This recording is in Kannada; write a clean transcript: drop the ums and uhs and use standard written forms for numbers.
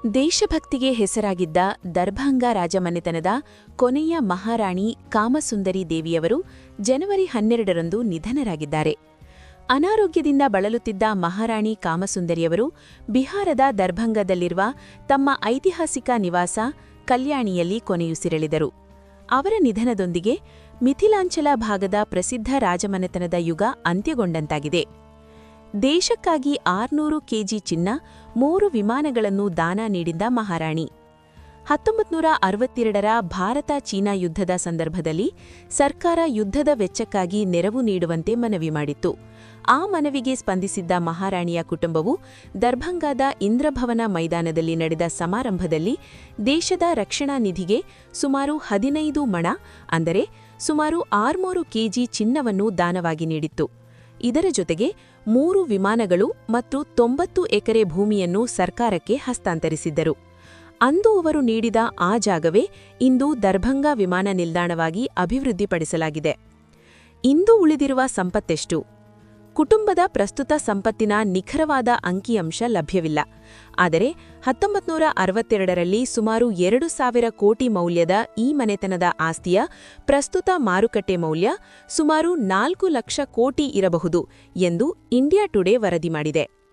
ದೇಶಭಕ್ತಿಗೆ ಹೆಸರಾಗಿದ್ದ ದರ್ಭಾಂಗ ರಾಜಮನೆತನದ ಕೊನೆಯ ಮಹಾರಾಣಿ ಕಾಮಸುಂದರಿ ದೇವಿಯವರು ಜನವರಿ 12ರಂದು ನಿಧನರಾಗಿದ್ದಾರೆ. ಅನಾರೋಗ್ಯದಿಂದ ಬಳಲುತ್ತಿದ್ದ ಮಹಾರಾಣಿ ಕಾಮಸುಂದರಿಯವರು ಬಿಹಾರದ ದರ್ಭಂಗದಲ್ಲಿರುವ ತಮ್ಮ ಐತಿಹಾಸಿಕ ನಿವಾಸ ಕಲ್ಯಾಣಿಯಲ್ಲಿ ಕೊನೆಯುಸಿರೆಳೆದರು. ಅವರ ನಿಧನದೊಂದಿಗೆ ಮಿಥಿಲಾಂಚಲ ಭಾಗದ ಪ್ರಸಿದ್ಧ ರಾಜಮನೆತನದ ಯುಗ ಅಂತ್ಯಗೊಂಡಂತಾಗಿದೆ. ದೇಶಕ್ಕಾಗಿ 600 ಕೆಜಿ ಚಿನ್ನ, 3 ವಿಮಾನಗಳನ್ನು ದಾನ ನೀಡಿದ್ದ ಮಹಾರಾಣಿ 1962ರ ಭಾರತ-ಚೀನಾ ಯುದ್ಧದ ಸಂದರ್ಭದಲ್ಲಿ ಸರ್ಕಾರ ಯುದ್ಧದ ವೆಚ್ಚಕ್ಕಾಗಿ ನೆರವು ನೀಡುವಂತೆ ಮನವಿ ಮಾಡಿತ್ತು. ಆ ಮನವಿಗೆ ಸ್ಪಂದಿಸಿದ್ದ ಮಹಾರಾಣಿಯ ಕುಟುಂಬವು ದರ್ಭಂಗಾದ ಇಂದ್ರಭವನ ಮೈದಾನದಲ್ಲಿ ನಡೆದ ಸಮಾರಂಭದಲ್ಲಿ ದೇಶದ ರಕ್ಷಣಾ ನಿಧಿಗೆ ಸುಮಾರು 15 ಮಣ ಅಂದರೆ ಸುಮಾರು 600 ಕೆಜಿ ಚಿನ್ನವನ್ನು ದಾನವಾಗಿ ನೀಡಿತ್ತು. ಇದರ ಜೊತೆಗೆ 3 ವಿಮಾನಗಳು ಮತ್ತು 90 ಎಕರೆ ಭೂಮಿಯನ್ನು ಸರ್ಕಾರಕ್ಕೆ ಹಸ್ತಾಂತರಿಸಿದ್ದರು. ಅಂದು ಅವರು ನೀಡಿದ ಆ ಜಾಗವೇ ಇಂದು ದರ್ಭಂಗ ವಿಮಾನ ನಿಲ್ದಾಣವಾಗಿ ಅಭಿವೃದ್ಧಿಪಡಿಸಲಾಗಿದೆ. ಇಂದು ಉಳಿದಿರುವ ಸಂಪತ್ತೆಷ್ಟು? ಕುಟುಂಬದ ಪ್ರಸ್ತುತ ಸಂಪತ್ತಿನ ನಿಖರವಾದ ಅಂಕಿಅಂಶ ಲಭ್ಯವಿಲ್ಲ. ಆದರೆ 1962ರಲ್ಲಿ ಸುಮಾರು 2,000 ಕೋಟಿ ಮೌಲ್ಯದ ಈ ಮನೆತನದ ಆಸ್ತಿಯ ಪ್ರಸ್ತುತ ಮಾರುಕಟ್ಟೆ ಮೌಲ್ಯ ಸುಮಾರು 4 ಲಕ್ಷ ಕೋಟಿ ಇರಬಹುದು ಎಂದು ಇಂಡಿಯಾ ಟುಡೇ ವರದಿ ಮಾಡಿದೆ.